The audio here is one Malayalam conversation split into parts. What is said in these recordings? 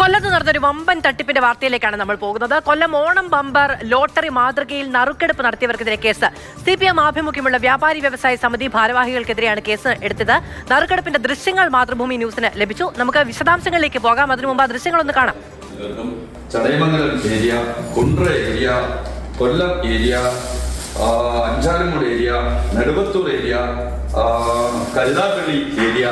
കൊല്ലത്ത് നടന്നൊരു വമ്പൻ തട്ടിപ്പിന്റെ വാർത്തയിലേക്കാണ് നമ്മൾ പോകുന്നത്. കൊല്ലം ഓണം ബമ്പർ ലോട്ടറി മാതൃകയിൽ നറുക്കെടുപ്പ് നടത്തിയവർക്കെതിരെ കേസ്. CPM ആഭിമുഖ്യമുള്ള വ്യാപാരി വ്യവസായ സമിതി ഭാരവാഹികൾക്കെതിരെയാണ് കേസ് എടുത്തത്. നറുക്കെടുപ്പിന്റെ ദൃശ്യങ്ങൾ മാതൃഭൂമി ന്യൂസിന് ലഭിച്ചു. നമുക്ക് വിശദാംശങ്ങളിലേക്ക് പോകാം. അതിനു മുമ്പ് ആ ദൃശ്യങ്ങളൊന്ന് കാണാം. Chadayamangalam area, Kundara area, Kollam area, Anchalumoodu area, Neduvathur area, Karuthappally area,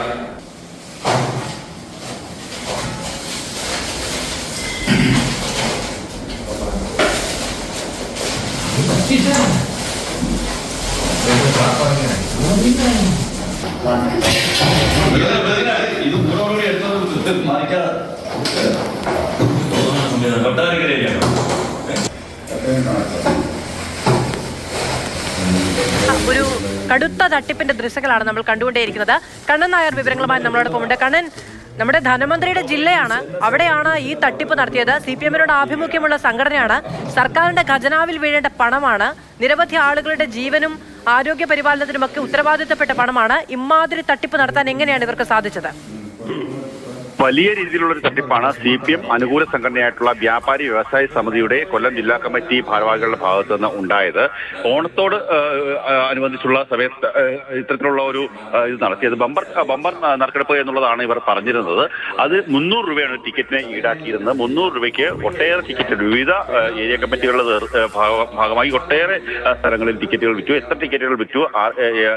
ഇത് കൂടെ എടുത്തത് മാറിക്കാതെ ഒരു കടുത്ത തട്ടിപ്പിന്റെ ദൃശ്യങ്ങളാണ് നമ്മൾ കണ്ടുകൊണ്ടേയിരിക്കുന്നത്. കണ്ണൻ നായർ വിവരങ്ങളുമായി നമ്മളോടൊപ്പം ഉണ്ട്. കണ്ണൻ, നമ്മുടെ ധനമന്ത്രിയുടെ ജില്ലയാണ്, അവിടെയാണ് ഈ തട്ടിപ്പ് നടത്തിയത്. CPM-നോട് ആഭിമുഖ്യമുള്ള സംഘടനയാണ്. സർക്കാരിന്റെ ഖജനാവിൽ വീഴേണ്ട പണമാണ്. നിരവധി ആളുകളുടെ ജീവനും ആരോഗ്യ പരിപാലനത്തിനുമൊക്കെ ഉത്തരവാദിത്തപ്പെട്ട പണമാണ്. ഇമാതിരി തട്ടിപ്പ് നടത്താൻ എങ്ങനെയാണ് ഇവർക്ക് സാധിച്ചത്? വലിയ രീതിയിലുള്ള ഒരു തട്ടിപ്പാണ് CPM അനുകൂല സംഘടനയായിട്ടുള്ള വ്യാപാരി വ്യവസായ സമിതിയുടെ കൊല്ലം ജില്ലാ കമ്മിറ്റി ഭാരവാഹികളുടെ ഭാഗത്തു നിന്ന് ഉണ്ടായത്. ഓണത്തോട് അനുബന്ധിച്ചുള്ള സമയത്ത് ഇത്തരത്തിലുള്ള ഒരു ഇത് നടത്തിയത് ബമ്പർ നറുക്കെടുപ്പ് എന്നുള്ളതാണ് ഇവർ പറഞ്ഞിരുന്നത്. അത് 300 രൂപയാണ് ടിക്കറ്റിന് ഈടാക്കിയിരുന്നത്. 300 രൂപയ്ക്ക് ഒട്ടേറെ ടിക്കറ്റ് വിവിധ ഏരിയ കമ്മിറ്റികളുടെ ഭാഗമായി ഒട്ടേറെ സ്ഥലങ്ങളിൽ ടിക്കറ്റുകൾ വിറ്റു. എത്ര ടിക്കറ്റുകൾ വിറ്റു,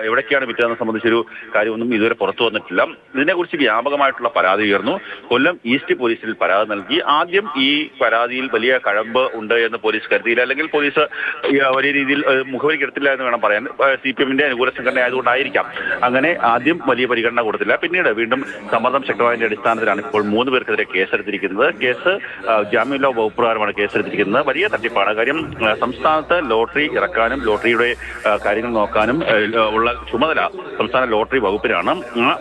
എവിടേക്കാണ് വിറ്റതെന്ന് സംബന്ധിച്ചൊരു കാര്യമൊന്നും ഇതുവരെ പുറത്തു വന്നിട്ടില്ല. ഇതിനെക്കുറിച്ച് വ്യാപകമായിട്ടുള്ള പരാതി ഉയർന്നു. കൊല്ലം ഈസ്റ്റ് പോലീസിൽ പരാതി നൽകി. ആദ്യം ഈ പരാതിയിൽ വലിയ കഴമ്പ് ഉണ്ട് എന്ന് പോലീസ് കരുതിയില്ല, അല്ലെങ്കിൽ പോലീസ് വലിയ രീതിയിൽ മുഖവരിക്ക് എടുത്തില്ല എന്ന് വേണം പറയാൻ. CPM-ന്റെ അനുകൂല സംഘടന ആയതുകൊണ്ടായിരിക്കാം അങ്ങനെ ആദ്യം വലിയ പരിഗണന കൊടുത്തില്ല. പിന്നീട് വീണ്ടും സമ്മർദ്ദം ശക്തമായതിന്റെ അടിസ്ഥാനത്തിലാണ് ഇപ്പോൾ 3 പേർക്കെതിരെ കേസെടുത്തിരിക്കുന്നത്. കേസ് ജാമ്യമില്ലാ വകുപ്പ് പ്രകാരമാണ് കേസെടുത്തിരിക്കുന്നത്. വലിയ തട്ടിപ്പാണ്. കാര്യം സംസ്ഥാനത്ത് ലോട്ടറി ഇറക്കാനും ലോട്ടറിയുടെ കാര്യങ്ങൾ നോക്കാനും ഉള്ള ചുമതല സംസ്ഥാന ലോട്ടറി വകുപ്പിനാണ്.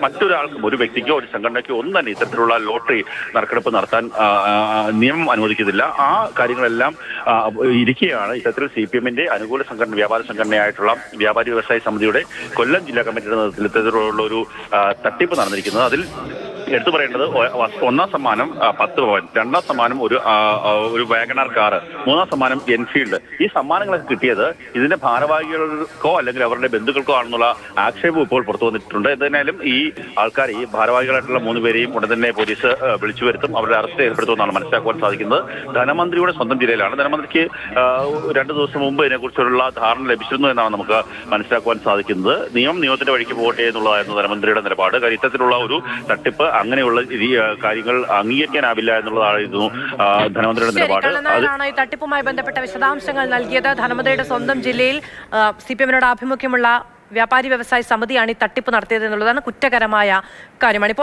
മറ്റൊരാൾക്കും, ഒരു വ്യക്തിക്കോ ഒരു സംഘടനയ്ക്കോ ഒന്നും തന്നെ ഇത്തരത്തിലുള്ള ലോട്ടറി നറുക്കെടുപ്പ് നടത്താൻ നിയമം അനുവദിക്കുന്നില്ല. ആ കാര്യങ്ങളെല്ലാം ഇരിക്കുകയാണ് ഇത്തരത്തിൽ CPM-ന്റെ അനുകൂല സംഘടന, വ്യാപാര സംഘടനയായിട്ടുള്ള വ്യാപാരി വ്യവസായ സമിതിയുടെ കൊല്ലം ജില്ലാ കമ്മിറ്റിയുടെ നേതൃത്വത്തിൽ ഇത്തരത്തിലുള്ള ഒരു തട്ടിപ്പ് നടന്നിരിക്കുന്നത്. അതിൽ എടുത്തു പറയേണ്ടത്, ഒന്നാം സമ്മാനം 10 പവൻ, രണ്ടാം സമ്മാനം ഒരു വാഗണാർ കാറ്, മൂന്നാം സമ്മാനം എൻഫീൽഡ്. ഈ സമ്മാനങ്ങളൊക്കെ കിട്ടിയത് ഇതിന്റെ ഭാരവാഹികൾക്കോ അല്ലെങ്കിൽ അവരുടെ ബന്ധുക്കൾക്കോ ആണെന്നുള്ള ആക്ഷേപം ഇപ്പോൾ പുറത്തു വന്നിട്ടുണ്ട്. എന്തായാലും ഈ ആൾക്കാർ, ഈ ഭാരവാഹികളായിട്ടുള്ള 3 പേരെയും ഉടൻ തന്നെ പോലീസ് വിളിച്ചു വരുത്തും, അവരുടെ അറസ്റ്റ് ഏർപ്പെടുത്തുമെന്നാണ് മനസ്സിലാക്കുവാൻ സാധിക്കുന്നത്. ധനമന്ത്രിയുടെ സ്വന്തം ജില്ലയിലാണ്. ധനമന്ത്രിക്ക് 2 ദിവസം മുമ്പ് ഇതിനെക്കുറിച്ചുള്ള ധാരണ ലഭിച്ചിരുന്നു എന്നാണ് നമുക്ക് മനസ്സിലാക്കുവാൻ സാധിക്കുന്നത്. നിയമത്തിന്റെ വഴിക്ക് പോകട്ടെ എന്നുള്ളതായിരുന്നു ധനമന്ത്രിയുടെ നിലപാട്. കാര്യം ഇത്തരത്തിലുള്ള ഒരു തട്ടിപ്പ്, അങ്ങനെയുള്ള കാര്യങ്ങൾ അംഗീകരിക്കാനാവില്ല എന്നുള്ളതായിരുന്നു ധനമന്ത്രിയുടെ നിലപാട്. ഈ തട്ടിപ്പുമായി ബന്ധപ്പെട്ട വിശദാംശങ്ങൾ നൽകിയത് ധനമന്ത്രിയുടെ സ്വന്തം ജില്ലയിൽ CPM-നോട് ആഭിമുഖ്യമുള്ള വ്യാപാരി വ്യവസായ സമിതിയാണ് ഈ തട്ടിപ്പ് നടത്തിയത് എന്നുള്ളതാണ് കുറ്റകരമായ കാര്യമാണ്.